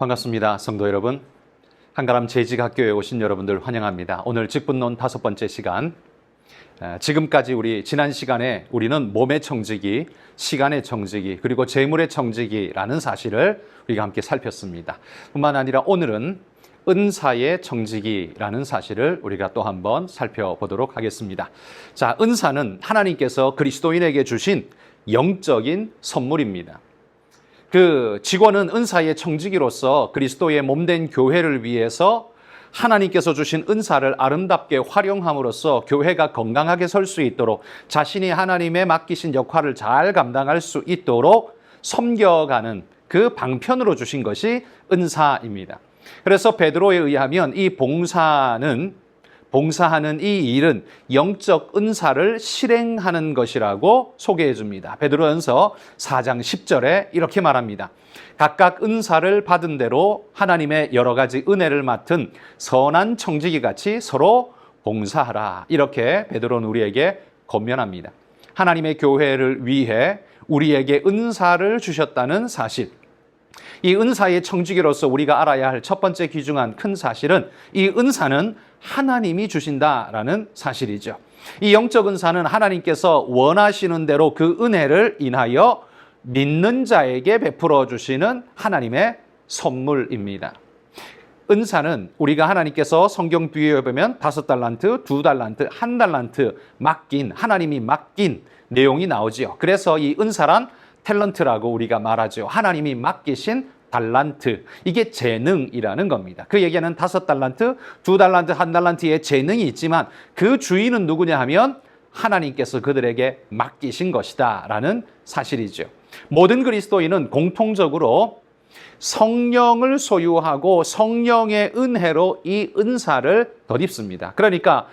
반갑습니다. 성도 여러분. 한가람 재직학교에 오신 여러분들 환영합니다. 오늘 직분론 5번째 시간. 지금까지 지난 시간에 우리는 몸의 청지기, 시간의 청지기, 그리고 재물의 청지기라는 사실을 우리가 함께 살폈습니다. 뿐만 아니라 오늘은 은사의 청지기라는 사실을 우리가 또 한번 살펴보도록 하겠습니다. 자, 은사는 하나님께서 그리스도인에게 주신 영적인 선물입니다. 그 직원은 은사의 청지기로서 그리스도의 몸된 교회를 위해서 하나님께서 주신 은사를 아름답게 활용함으로써 교회가 건강하게 설 수 있도록 자신이 하나님의 맡기신 역할을 잘 감당할 수 있도록 섬겨가는 그 방편으로 주신 것이 은사입니다. 그래서 베드로에 의하면 이 봉사하는 이 일은 영적 은사를 실행하는 것이라고 소개해 줍니다. 베드로전서 4장 10절에 이렇게 말합니다. 각각 은사를 받은 대로 하나님의 여러 가지 은혜를 맡은 선한 청지기 같이 서로 봉사하라. 이렇게 베드로는 우리에게 권면합니다. 하나님의 교회를 위해 우리에게 은사를 주셨다는 사실. 이 은사의 청지기로서 우리가 알아야 할 첫 번째 귀중한 큰 사실은 이 은사는 하나님이 주신다라는 사실이죠. 이 영적 은사는 하나님께서 원하시는 대로 그 은혜를 인하여 믿는 자에게 베풀어 주시는 하나님의 선물입니다. 은사는 우리가 하나님께서 성경 뒤에 보면 5달란트, 2달란트, 1달란트 하나님이 맡긴 내용이 나오지요. 그래서 이 은사란 탤런트라고 우리가 말하죠. 하나님이 맡기신 달란트, 이게 재능이라는 겁니다. 그 얘기는 5달란트, 2달란트, 1달란트의 재능이 있지만 그 주인은 누구냐 하면 하나님께서 그들에게 맡기신 것이다 라는 사실이죠. 모든 그리스도인은 공통적으로 성령을 소유하고 성령의 은혜로 이 은사를 덧입습니다. 그러니까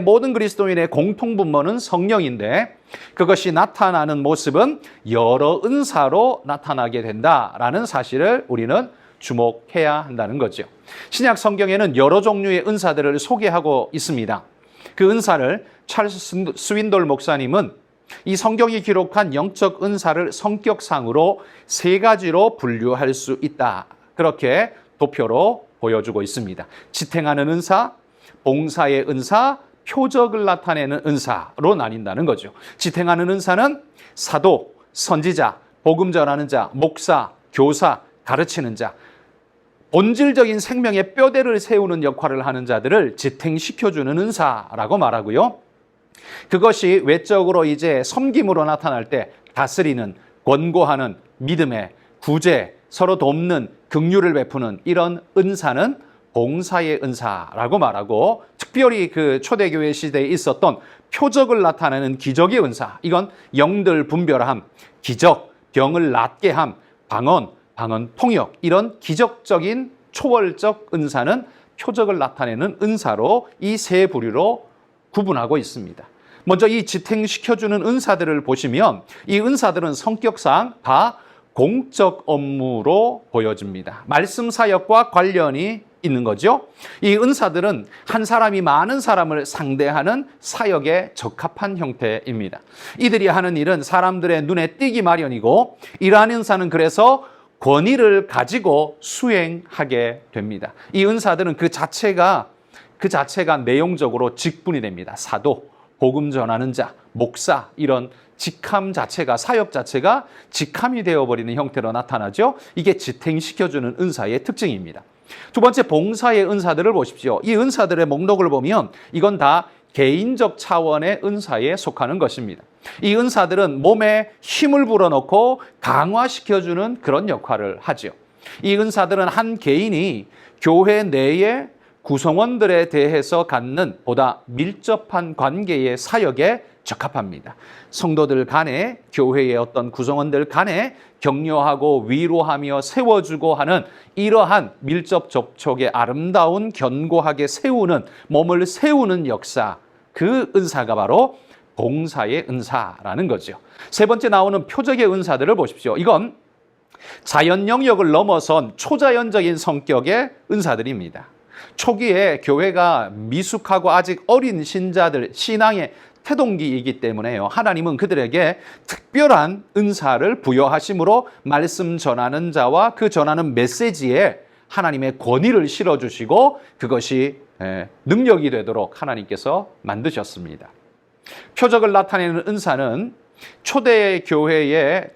모든 그리스도인의 공통분모는 성령인데 그것이 나타나는 모습은 여러 은사로 나타나게 된다라는 사실을 우리는 주목해야 한다는 거죠. 신약 성경에는 여러 종류의 은사들을 소개하고 있습니다. 그 은사를 찰스 스윈돌 목사님은 이 성경이 기록한 영적 은사를 성격상으로 3가지로 분류할 수 있다. 그렇게 도표로 보여주고 있습니다. 지탱하는 은사, 봉사의 은사, 표적을 나타내는 은사로 나뉜다는 거죠. 지탱하는 은사는 사도, 선지자, 복음 전하는 자, 목사, 교사, 가르치는 자, 본질적인 생명의 뼈대를 세우는 역할을 하는 자들을 지탱시켜주는 은사라고 말하고요. 그것이 외적으로 이제 섬김으로 나타날 때 다스리는, 권고하는, 믿음의, 구제, 서로 돕는, 긍휼을 베푸는 이런 은사는 봉사의 은사라고 말하고, 특별히 그 초대교회 시대에 있었던 표적을 나타내는 기적의 은사, 이건 영들 분별함, 기적, 병을 낫게 함, 방언 통역, 이런 기적적인 초월적 은사는 표적을 나타내는 은사로 이 3 부류로 구분하고 있습니다. 먼저 이 지탱시켜주는 은사들을 보시면 이 은사들은 성격상 다 공적 업무로 보여집니다. 말씀 사역과 관련이 있는 거죠. 이 은사들은 한 사람이 많은 사람을 상대하는 사역에 적합한 형태입니다. 이들이 하는 일은 사람들의 눈에 띄기 마련이고, 이러한 은사는 그래서 권위를 가지고 수행하게 됩니다. 이 은사들은 그 자체가 내용적으로 직분이 됩니다. 사도, 복음 전하는 자, 목사, 이런 직함 자체가, 사역 자체가 직함이 되어버리는 형태로 나타나죠. 이게 지탱시켜주는 은사의 특징입니다. 두 번째, 봉사의 은사들을 보십시오. 이 은사들의 목록을 보면 이건 다 개인적 차원의 은사에 속하는 것입니다. 이 은사들은 몸에 힘을 불어넣고 강화시켜주는 그런 역할을 하죠. 이 은사들은 한 개인이 교회 내에 구성원들에 대해서 갖는 보다 밀접한 관계의 사역에 적합합니다. 성도들 간에, 교회의 어떤 구성원들 간에 격려하고 위로하며 세워주고 하는 이러한 밀접 접촉의 아름다운 견고하게 세우는, 몸을 세우는 역사, 그 은사가 바로 봉사의 은사라는 거죠. 3번째 나오는 표적의 은사들을 보십시오. 이건 자연 영역을 넘어선 초자연적인 성격의 은사들입니다. 초기에 교회가 미숙하고 아직 어린 신자들, 신앙의 태동기이기 때문에요. 하나님은 그들에게 특별한 은사를 부여하심으로 말씀 전하는 자와 그 전하는 메시지에 하나님의 권위를 실어주시고 그것이 능력이 되도록 하나님께서 만드셨습니다. 표적을 나타내는 은사는 초대교회의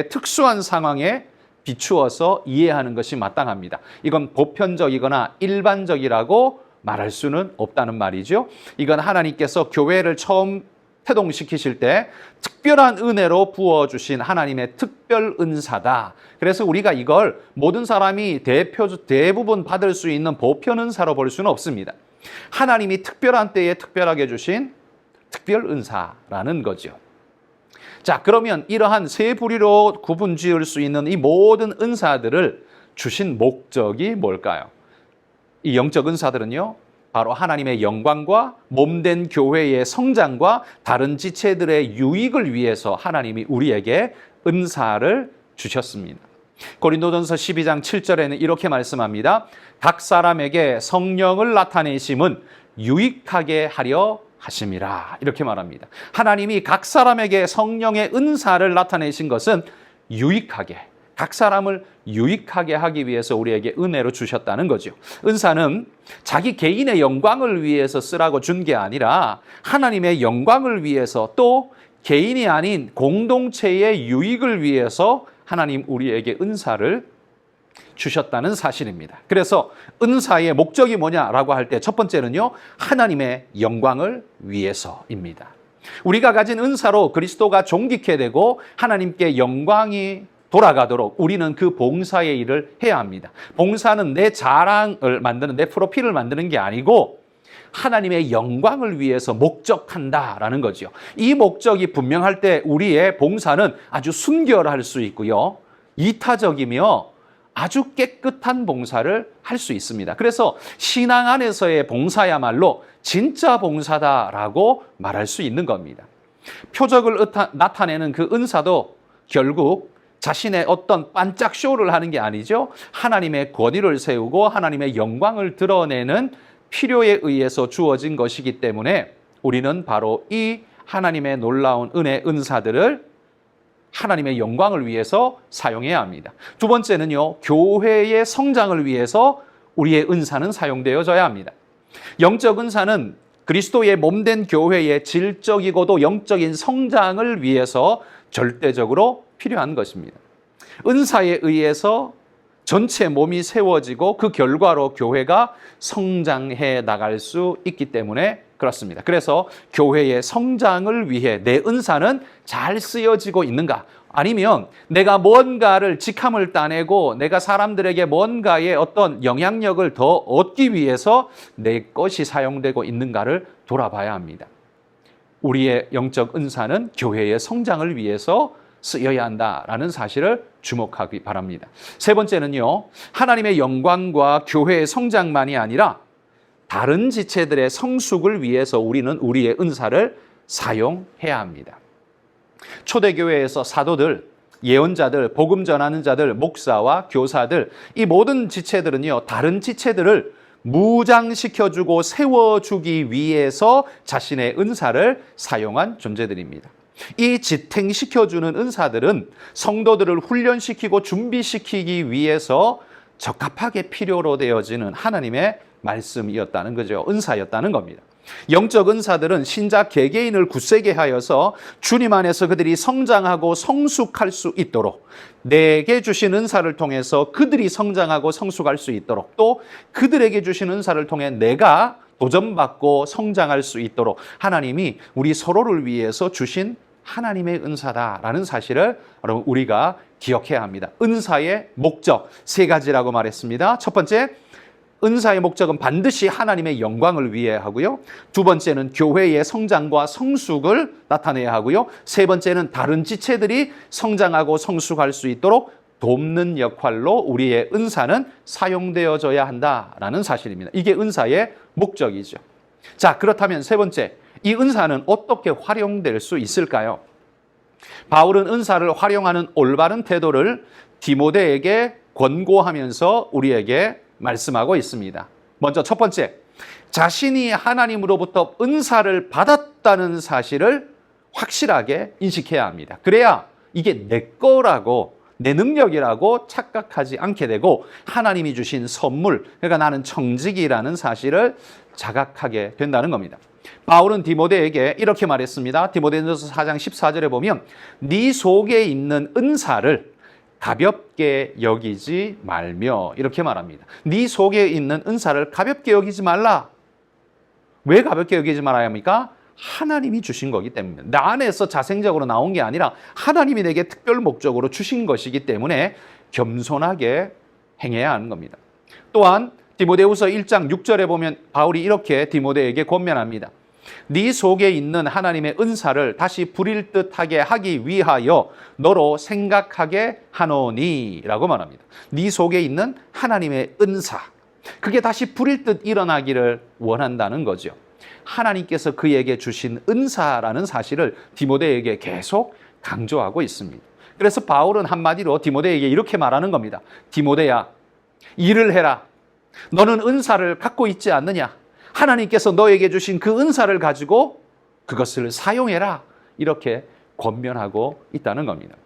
특수한 상황에 비추어서 이해하는 것이 마땅합니다. 이건 보편적이거나 일반적이라고 말할 수는 없다는 말이죠. 이건 하나님께서 교회를 처음 태동시키실 때 특별한 은혜로 부어주신 하나님의 특별 은사다. 그래서 우리가 이걸 모든 사람이 대부분 받을 수 있는 보편 은사로 볼 수는 없습니다. 하나님이 특별한 때에 특별하게 주신 특별 은사라는 거죠. 자, 그러면 이러한 세 부류로 구분 지을 수 있는 이 모든 은사들을 주신 목적이 뭘까요? 이 영적 은사들은요, 바로 하나님의 영광과 몸된 교회의 성장과 다른 지체들의 유익을 위해서 하나님이 우리에게 은사를 주셨습니다. 고린도전서 12장 7절에는 이렇게 말씀합니다. 각 사람에게 성령을 나타내심은 유익하게 하려 하심이라. 이렇게 말합니다. 하나님이 각 사람에게 성령의 은사를 나타내신 것은 유익하게, 각 사람을 유익하게 하기 위해서 우리에게 은혜로 주셨다는 거죠. 은사는 자기 개인의 영광을 위해서 쓰라고 준 게 아니라 하나님의 영광을 위해서 또 개인이 아닌 공동체의 유익을 위해서 하나님 우리에게 은사를 주셨다는 사실입니다. 그래서 은사의 목적이 뭐냐라고 할 때 첫 번째는요, 하나님의 영광을 위해서입니다. 우리가 가진 은사로 그리스도가 존귀케 되고 하나님께 영광이 돌아가도록 우리는 그 봉사의 일을 해야 합니다. 봉사는 내 자랑을 만드는, 내 프로필을 만드는 게 아니고 하나님의 영광을 위해서 목적한다라는 거죠. 이 목적이 분명할 때 우리의 봉사는 아주 순결할 수 있고요, 이타적이며 아주 깨끗한 봉사를 할 수 있습니다. 그래서 신앙 안에서의 봉사야말로 진짜 봉사다라고 말할 수 있는 겁니다. 표적을 나타내는 그 은사도 결국 자신의 어떤 반짝 쇼를 하는 게 아니죠. 하나님의 권위를 세우고 하나님의 영광을 드러내는 필요에 의해서 주어진 것이기 때문에 우리는 바로 이 하나님의 놀라운 은혜, 은사들을 하나님의 영광을 위해서 사용해야 합니다. 두 번째는요, 교회의 성장을 위해서 우리의 은사는 사용되어져야 합니다. 영적 은사는 그리스도의 몸된 교회의 질적이고도 영적인 성장을 위해서 절대적으로 필요한 것입니다. 은사에 의해서 전체 몸이 세워지고 그 결과로 교회가 성장해 나갈 수 있기 때문에 그렇습니다. 그래서 교회의 성장을 위해 내 은사는 잘 쓰여지고 있는가? 아니면 내가 뭔가를 직함을 따내고 내가 사람들에게 뭔가의 어떤 영향력을 더 얻기 위해서 내 것이 사용되고 있는가를 돌아봐야 합니다. 우리의 영적 은사는 교회의 성장을 위해서 쓰여야 한다라는 사실을 주목하기 바랍니다. 세 번째는요, 하나님의 영광과 교회의 성장만이 아니라 다른 지체들의 성숙을 위해서 우리는 우리의 은사를 사용해야 합니다. 초대교회에서 사도들, 예언자들, 복음 전하는 자들, 목사와 교사들, 이 모든 지체들은요, 다른 지체들을 무장시켜주고 세워주기 위해서 자신의 은사를 사용한 존재들입니다. 이 지탱시켜주는 은사들은 성도들을 훈련시키고 준비시키기 위해서 적합하게 필요로 되어지는 하나님의 말씀이었다는 거죠. 은사였다는 겁니다. 영적 은사들은 신자 개개인을 굳세게 하여서 주님 안에서 그들이 성장하고 성숙할 수 있도록, 내게 주신 은사를 통해서 그들이 성장하고 성숙할 수 있도록, 또 그들에게 주신 은사를 통해 내가 도전받고 성장할 수 있도록 하나님이 우리 서로를 위해서 주신 하나님의 은사다라는 사실을 여러분 우리가 기억해야 합니다. 은사의 목적 세 가지라고 말했습니다. 첫 번째, 은사의 목적은 반드시 하나님의 영광을 위해 하고요. 두 번째는 교회의 성장과 성숙을 나타내야 하고요. 세 번째는 다른 지체들이 성장하고 성숙할 수 있도록 돕는 역할로 우리의 은사는 사용되어져야 한다라는 사실입니다. 이게 은사의 목적이죠. 자, 그렇다면 세 번째, 이 은사는 어떻게 활용될 수 있을까요? 바울은 은사를 활용하는 올바른 태도를 디모데에게 권고하면서 우리에게 말씀하고 있습니다. 먼저 첫 번째, 자신이 하나님으로부터 은사를 받았다는 사실을 확실하게 인식해야 합니다. 그래야 이게 내 거라고, 내 능력이라고 착각하지 않게 되고 하나님이 주신 선물, 그러니까 나는 청직이라는 사실을 자각하게 된다는 겁니다. 바울은 디모데에게 이렇게 말했습니다. 디모데전서 4장 14절에 보면 네 속에 있는 은사를 가볍게 여기지 말며, 이렇게 말합니다. 네 속에 있는 은사를 가볍게 여기지 말라. 왜 가볍게 여기지 말아야 합니까? 하나님이 주신 거기 때문에. 나 안에서 자생적으로 나온 게 아니라 하나님이 내게 특별 목적으로 주신 것이기 때문에 겸손하게 행해야 하는 겁니다. 또한 디모데후서 1장 6절에 보면 바울이 이렇게 디모데에게 권면합니다. 네 속에 있는 하나님의 은사를 다시 부릴 듯하게 하기 위하여 너로 생각하게 하노니 라고 말합니다. 네 속에 있는 하나님의 은사, 그게 다시 부릴 듯 일어나기를 원한다는 거죠. 하나님께서 그에게 주신 은사라는 사실을 디모데에게 계속 강조하고 있습니다. 그래서 바울은 한마디로 디모데에게 이렇게 말하는 겁니다. 디모데야, 일을 해라. 너는 은사를 갖고 있지 않느냐? 하나님께서 너에게 주신 그 은사를 가지고 그것을 사용해라. 이렇게 권면하고 있다는 겁니다.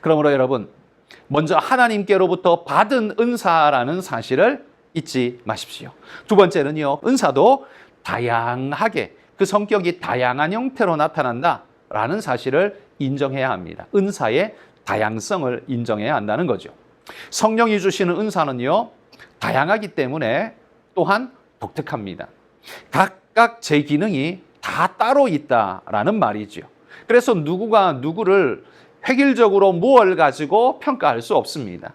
그러므로 여러분, 먼저 하나님께로부터 받은 은사라는 사실을 잊지 마십시오. 두 번째는요, 은사도 다양하게, 그 성격이 다양한 형태로 나타난다라는 사실을 인정해야 합니다. 은사의 다양성을 인정해야 한다는 거죠. 성령이 주시는 은사는요, 다양하기 때문에 또한 독특합니다. 각각 제 기능이 다 따로 있다라는 말이죠. 그래서 누구가 누구를 획일적으로 무엇을 가지고 평가할 수 없습니다.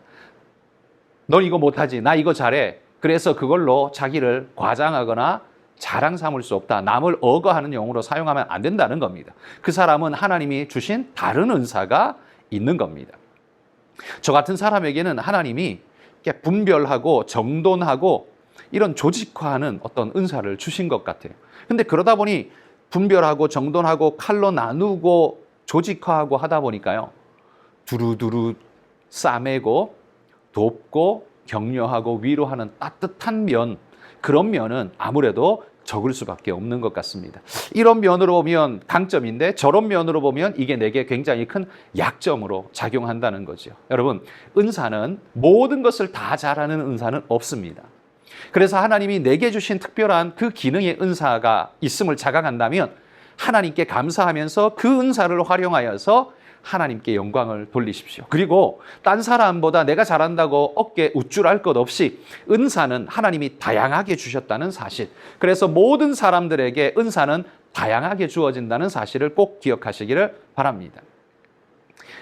넌 이거 못하지, 나 이거 잘해. 그래서 그걸로 자기를 과장하거나 자랑 삼을 수 없다. 남을 억어하는 용어로 사용하면 안 된다는 겁니다. 그 사람은 하나님이 주신 다른 은사가 있는 겁니다. 저 같은 사람에게는 하나님이 분별하고 정돈하고 이런 조직화하는 어떤 은사를 주신 것 같아요. 근데 그러다 보니 분별하고 정돈하고 칼로 나누고 조직화하고 하다 보니까요, 두루두루 싸매고 돕고 격려하고 위로하는 따뜻한 면, 그런 면은 아무래도 적을 수밖에 없는 것 같습니다. 이런 면으로 보면 강점인데 저런 면으로 보면 이게 내게 굉장히 큰 약점으로 작용한다는 거죠. 여러분, 은사는 모든 것을 다 잘하는 은사는 없습니다. 그래서 하나님이 내게 주신 특별한 그 기능의 은사가 있음을 자각한다면 하나님께 감사하면서 그 은사를 활용하여서 하나님께 영광을 돌리십시오. 그리고 딴 사람보다 내가 잘한다고 어깨 우쭐할 것 없이 은사는 하나님이 다양하게 주셨다는 사실, 그래서 모든 사람들에게 은사는 다양하게 주어진다는 사실을 꼭 기억하시기를 바랍니다.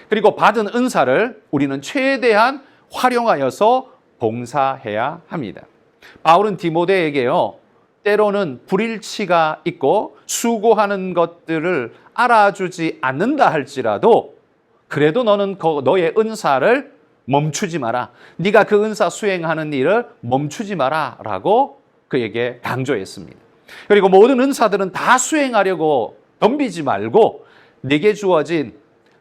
그리고 받은 은사를 우리는 최대한 활용하여서 봉사해야 합니다. 바울은 디모데에게요, 때로는 불일치가 있고 수고하는 것들을 알아주지 않는다 할지라도 그래도 너는 너의 은사를 멈추지 마라. 네가 그 은사 수행하는 일을 멈추지 마라 라고 그에게 강조했습니다. 그리고 모든 은사들은 다 수행하려고 덤비지 말고 네게 주어진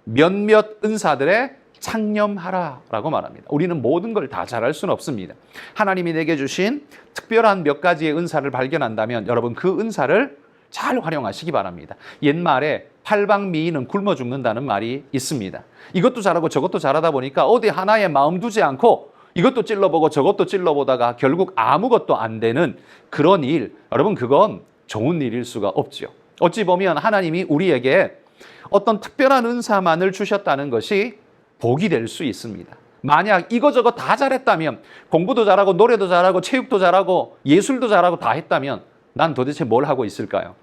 몇몇 은사들에 창념하라라고 말합니다. 우리는 모든 걸 다 잘할 수는 없습니다. 하나님이 내게 주신 특별한 몇 가지의 은사를 발견한다면 여러분 그 은사를 잘 활용하시기 바랍니다. 옛말에 팔방미인은 굶어 죽는다는 말이 있습니다. 이것도 잘하고 저것도 잘하다 보니까 어디 하나에 마음 두지 않고 이것도 찔러보고 저것도 찔러보다가 결국 아무것도 안 되는 그런 일, 여러분 그건 좋은 일일 수가 없죠. 어찌 보면 하나님이 우리에게 어떤 특별한 은사만을 주셨다는 것이 복이 될 수 있습니다. 만약 이거저거 다 잘했다면, 공부도 잘하고 노래도 잘하고 체육도 잘하고 예술도 잘하고 다 했다면 난 도대체 뭘 하고 있을까요?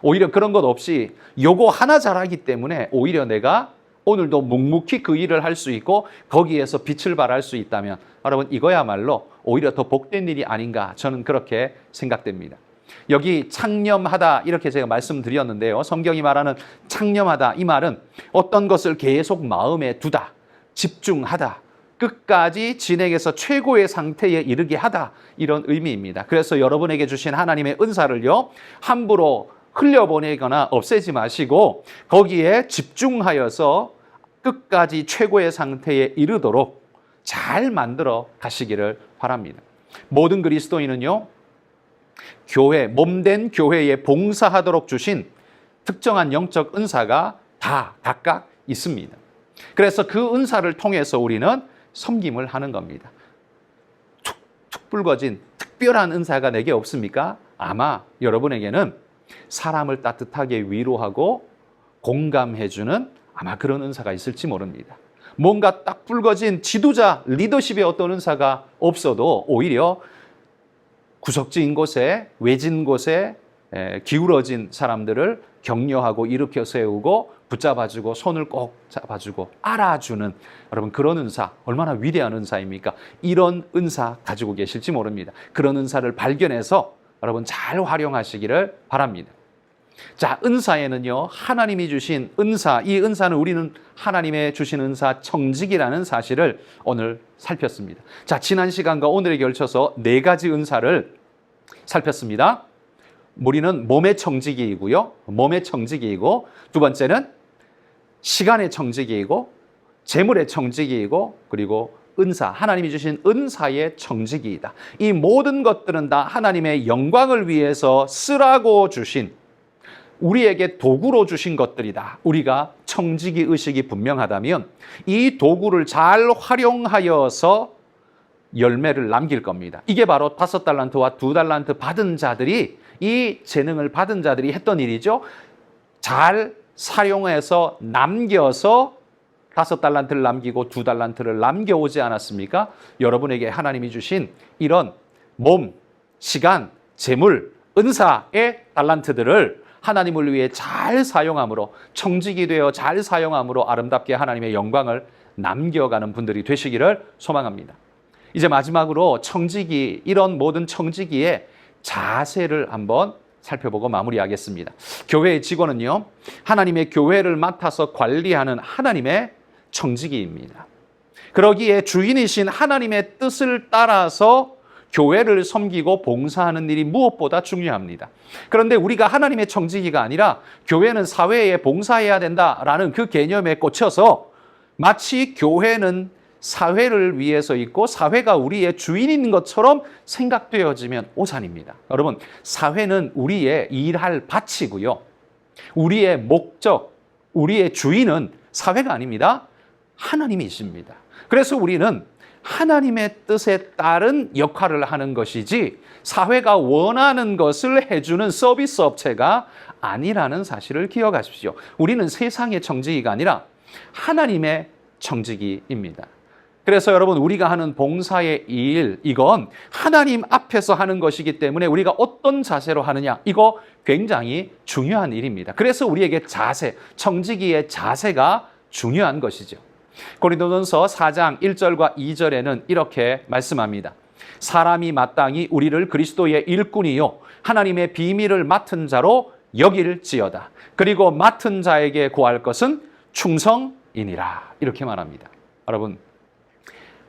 오히려 그런 것 없이 요거 하나 잘하기 때문에 오히려 내가 오늘도 묵묵히 그 일을 할 수 있고 거기에서 빛을 발할 수 있다면 여러분 이거야말로 오히려 더 복된 일이 아닌가, 저는 그렇게 생각됩니다. 여기 창념하다 이렇게 제가 말씀드렸는데요, 성경이 말하는 창념하다, 이 말은 어떤 것을 계속 마음에 두다, 집중하다, 끝까지 진행해서 최고의 상태에 이르게 하다, 이런 의미입니다. 그래서 여러분에게 주신 하나님의 은사를요 함부로 흘려보내거나 없애지 마시고 거기에 집중하여서 끝까지 최고의 상태에 이르도록 잘 만들어 가시기를 바랍니다. 모든 그리스도인은요 교회, 몸된 교회에 봉사하도록 주신 특정한 영적 은사가 다 각각 있습니다. 그래서 그 은사를 통해서 우리는 섬김을 하는 겁니다. 툭툭 불거진 특별한 은사가 내게 없습니까? 아마 여러분에게는 사람을 따뜻하게 위로하고 공감해주는 아마 그런 은사가 있을지 모릅니다. 뭔가 딱 불거진 지도자, 리더십의 어떤 은사가 없어도 오히려 구석진 곳에, 외진 곳에 기울어진 사람들을 격려하고 일으켜 세우고 붙잡아주고 손을 꼭 잡아주고 알아주는, 여러분 그런 은사 얼마나 위대한 은사입니까? 이런 은사 가지고 계실지 모릅니다. 그런 은사를 발견해서 여러분 잘 활용하시기를 바랍니다. 자, 은사에는요, 하나님이 주신 은사, 이 은사는 우리는 하나님의 주신 은사 청직이라는 사실을 오늘 살폈습니다. 자, 지난 시간과 오늘에 걸쳐서 4가지 은사를 살폈습니다. 우리는 몸의 청지기이고요. 몸의 청지기이고, 두 번째는 시간의 청지기이고, 재물의 청지기이고, 그리고 은사, 하나님이 주신 은사의 청지기이다. 이 모든 것들은 다 하나님의 영광을 위해서 쓰라고 주신, 우리에게 도구로 주신 것들이다. 우리가 청지기 의식이 분명하다면 이 도구를 잘 활용하여서 열매를 남길 겁니다. 이게 바로 5달란트와 2달란트 받은 자들이, 이 재능을 받은 자들이 했던 일이죠. 잘 사용해서 남겨서 5달란트를 남기고 2달란트를 남겨오지 않았습니까? 여러분에게 하나님이 주신 이런 몸, 시간, 재물, 은사의 달란트들을 하나님을 위해 잘 사용함으로, 청직이 되어 잘 사용함으로 아름답게 하나님의 영광을 남겨가는 분들이 되시기를 소망합니다. 이제 마지막으로 청지기, 이런 모든 청지기의 자세를 한번 살펴보고 마무리하겠습니다. 교회의 직원은요, 하나님의 교회를 맡아서 관리하는 하나님의 청지기입니다. 그러기에 주인이신 하나님의 뜻을 따라서 교회를 섬기고 봉사하는 일이 무엇보다 중요합니다. 그런데 우리가 하나님의 청지기가 아니라 교회는 사회에 봉사해야 된다라는 그 개념에 꽂혀서 마치 교회는 사회를 위해서 있고 사회가 우리의 주인인 것처럼 생각되어지면 오산입니다. 여러분, 사회는 우리의 일할 밭이고요. 우리의 목적, 우리의 주인은 사회가 아닙니다. 하나님이십니다. 그래서 우리는 하나님의 뜻에 따른 역할을 하는 것이지 사회가 원하는 것을 해주는 서비스 업체가 아니라는 사실을 기억하십시오. 우리는 세상의 청지기가 아니라 하나님의 청지기입니다. 그래서 여러분, 우리가 하는 봉사의 일, 이건 하나님 앞에서 하는 것이기 때문에 우리가 어떤 자세로 하느냐, 이거 굉장히 중요한 일입니다. 그래서 우리에게 자세, 청지기의 자세가 중요한 것이죠. 고린도전서 4장 1절과 2절에는 이렇게 말씀합니다. 사람이 마땅히 우리를 그리스도의 일꾼이요 하나님의 비밀을 맡은 자로 여길지어다. 그리고 맡은 자에게 구할 것은 충성이니라. 이렇게 말합니다. 여러분,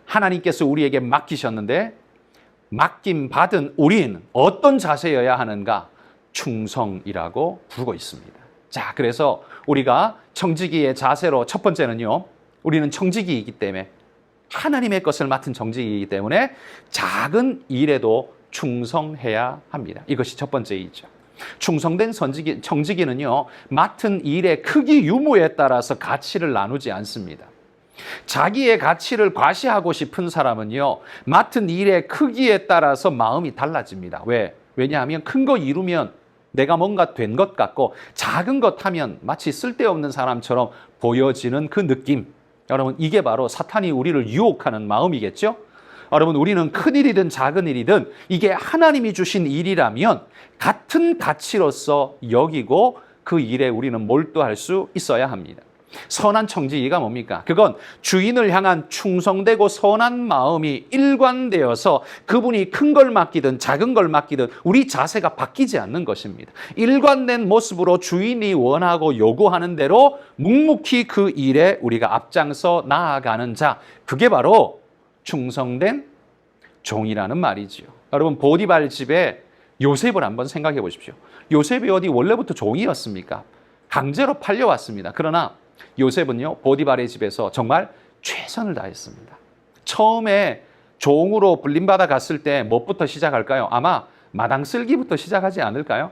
하나님께서 우리에게 맡기셨는데 맡김 받은 우리는 어떤 자세여야 하는가? 충성이라고 부르고 있습니다. 자, 그래서 우리가 청지기의 자세로 첫 번째는요, 우리는 청지기이기 때문에, 하나님의 것을 맡은 청지기이기 때문에 작은 일에도 충성해야 합니다. 이것이 첫 번째이죠. 충성된 청지기는요, 맡은 일의 크기 유무에 따라서 가치를 나누지 않습니다. 자기의 가치를 과시하고 싶은 사람은요, 맡은 일의 크기에 따라서 마음이 달라집니다. 왜냐하면 큰 거 이루면 내가 뭔가 된 것 같고, 작은 것 하면 마치 쓸데없는 사람처럼 보여지는 그 느낌. 여러분, 이게 바로 사탄이 우리를 유혹하는 마음이겠죠? 여러분, 우리는 큰 일이든 작은 일이든 이게 하나님이 주신 일이라면 같은 가치로서 여기고 그 일에 우리는 몰두할 수 있어야 합니다. 선한 청지기가 뭡니까? 그건 주인을 향한 충성되고 선한 마음이 일관되어서 그분이 큰 걸 맡기든 작은 걸 맡기든 우리 자세가 바뀌지 않는 것입니다. 일관된 모습으로 주인이 원하고 요구하는 대로 묵묵히 그 일에 우리가 앞장서 나아가는 자, 그게 바로 충성된 종이라는 말이지요. 여러분, 보디발 집에 요셉을 한번 생각해 보십시오. 요셉이 어디 원래부터 종이었습니까? 강제로 팔려왔습니다. 그러나 요셉은요, 보디발의 집에서 정말 최선을 다했습니다. 처음에 종으로 불림받아 갔을 때 무엇부터 시작할까요? 아마 마당 쓸기부터 시작하지 않을까요?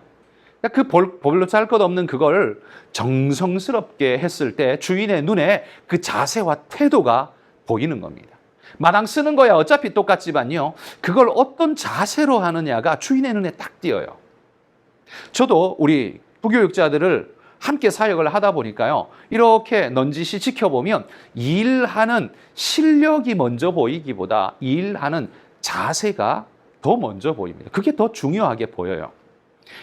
그 볼로 짤 것 없는 그걸 정성스럽게 했을 때 주인의 눈에 그 자세와 태도가 보이는 겁니다. 마당 쓰는 거야 어차피 똑같지만요. 그걸 어떤 자세로 하느냐가 주인의 눈에 딱 띄어요. 저도 우리 부교육자들을 함께 사역을 하다 보니까요. 이렇게 넌지시 지켜보면 일하는 실력이 먼저 보이기보다 일하는 자세가 더 먼저 보입니다. 그게 더 중요하게 보여요.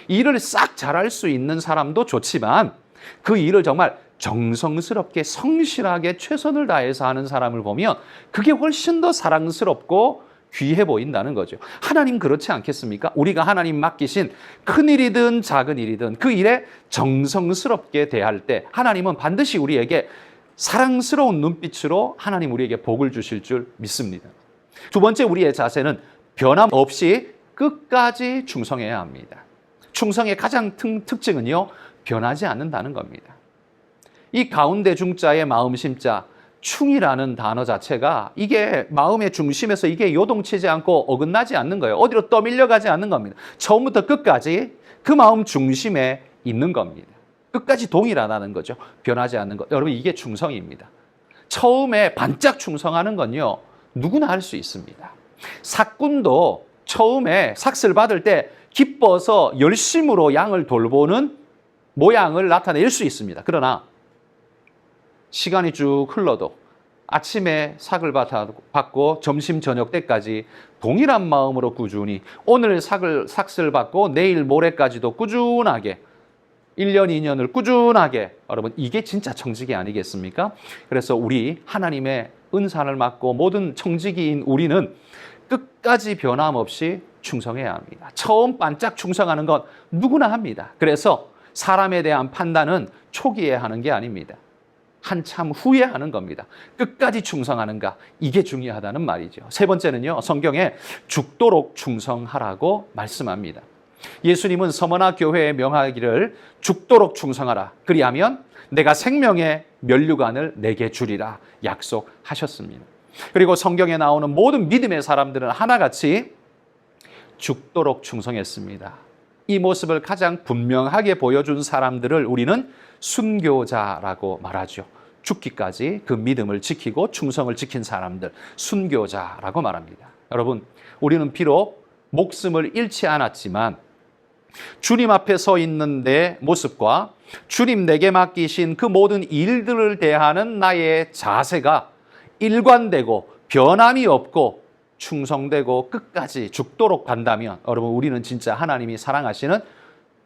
일을 싹 잘할 수 있는 사람도 좋지만 그 일을 정말 정성스럽게 성실하게 최선을 다해서 하는 사람을 보면 그게 훨씬 더 사랑스럽고 귀해 보인다는 거죠. 하나님 그렇지 않겠습니까? 우리가 하나님 맡기신 큰 일이든 작은 일이든 그 일에 정성스럽게 대할 때 하나님은 반드시 우리에게 사랑스러운 눈빛으로 하나님 우리에게 복을 주실 줄 믿습니다. 두 번째 우리의 자세는 변함없이 끝까지 충성해야 합니다. 충성의 가장 특징은요, 변하지 않는다는 겁니다. 이 가운데 중자의 마음 심자, 충이라는 단어 자체가 이게 마음의 중심에서 이게 요동치지 않고 어긋나지 않는 거예요. 어디로 떠밀려가지 않는 겁니다. 처음부터 끝까지 그 마음 중심에 있는 겁니다. 끝까지 동일하다는 거죠. 변하지 않는 것. 여러분 이게 충성입니다. 처음에 반짝 충성하는 건요, 누구나 할 수 있습니다. 삭군도 처음에 삭슬 받을 때 기뻐서 열심으로 양을 돌보는 모양을 나타낼 수 있습니다. 그러나 시간이 쭉 흘러도 아침에 삭을 받고 점심 저녁 때까지 동일한 마음으로 꾸준히 오늘 삭을 받고 내일 모레까지도 꾸준하게 1년, 2년을 꾸준하게 여러분 이게 진짜 청지기 아니겠습니까? 그래서 우리 하나님의 은사를 맡고 모든 청지기인 우리는 끝까지 변함없이 충성해야 합니다. 처음 반짝 충성하는 건 누구나 합니다. 그래서 사람에 대한 판단은 초기에 하는 게 아닙니다. 한참 후에 하는 겁니다. 끝까지 충성하는가? 이게 중요하다는 말이죠. 세 번째는요, 성경에 죽도록 충성하라고 말씀합니다. 예수님은 서머나 교회에 명하기를 죽도록 충성하라. 그리하면 내가 생명의 면류관을 내게 주리라 약속하셨습니다. 그리고 성경에 나오는 모든 믿음의 사람들은 하나같이 죽도록 충성했습니다. 이 모습을 가장 분명하게 보여준 사람들을 우리는 순교자라고 말하죠. 죽기까지 그 믿음을 지키고 충성을 지킨 사람들, 순교자라고 말합니다. 여러분, 우리는 비록 목숨을 잃지 않았지만 주님 앞에 서 있는 내 모습과 주님 내게 맡기신 그 모든 일들을 대하는 나의 자세가 일관되고 변함이 없고 충성되고 끝까지 죽도록 간다면 여러분 우리는 진짜 하나님이 사랑하시는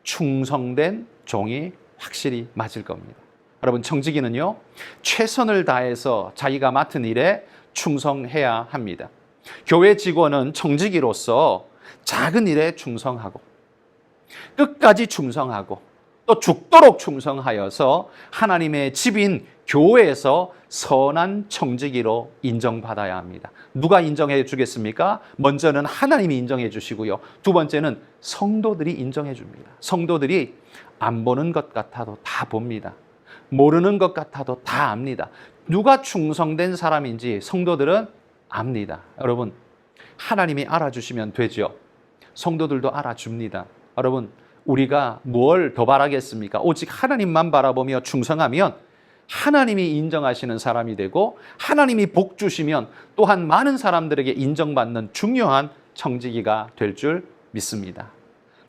충성된 종이 확실히 맞을 겁니다. 여러분 청지기는요 최선을 다해서 자기가 맡은 일에 충성해야 합니다. 교회 직원은 청지기로서 작은 일에 충성하고 끝까지 충성하고 또 죽도록 충성하여서 하나님의 집인 교회에서 선한 청지기로 인정받아야 합니다. 누가 인정해 주겠습니까? 먼저는 하나님이 인정해 주시고요. 두 번째는 성도들이 인정해 줍니다. 성도들이 안 보는 것 같아도 다 봅니다. 모르는 것 같아도 다 압니다. 누가 충성된 사람인지 성도들은 압니다. 여러분, 하나님이 알아주시면 되죠. 성도들도 알아줍니다. 여러분, 우리가 뭘 더 바라겠습니까? 오직 하나님만 바라보며 충성하면 하나님이 인정하시는 사람이 되고 하나님이 복 주시면 또한 많은 사람들에게 인정받는 중요한 청지기가 될 줄 믿습니다.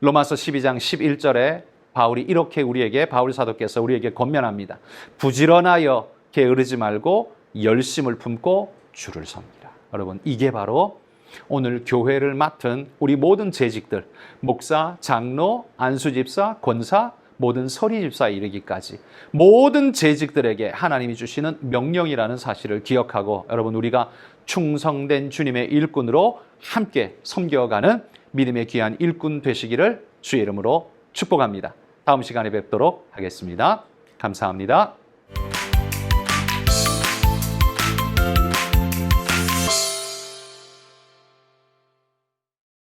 로마서 12장 11절에 바울이 이렇게 바울 사도께서 우리에게 권면합니다. 부지런하여 게으르지 말고 열심을 품고 주를 섭니다. 여러분, 이게 바로 오늘 교회를 맡은 우리 모든 재직들, 목사, 장로, 안수집사, 권사, 모든 서리집사에 이르기까지 모든 재직들에게 하나님이 주시는 명령이라는 사실을 기억하고 여러분 우리가 충성된 주님의 일꾼으로 함께 섬겨가는 믿음의 귀한 일꾼 되시기를 주의 이름으로 축복합니다. 다음 시간에 뵙도록 하겠습니다. 감사합니다.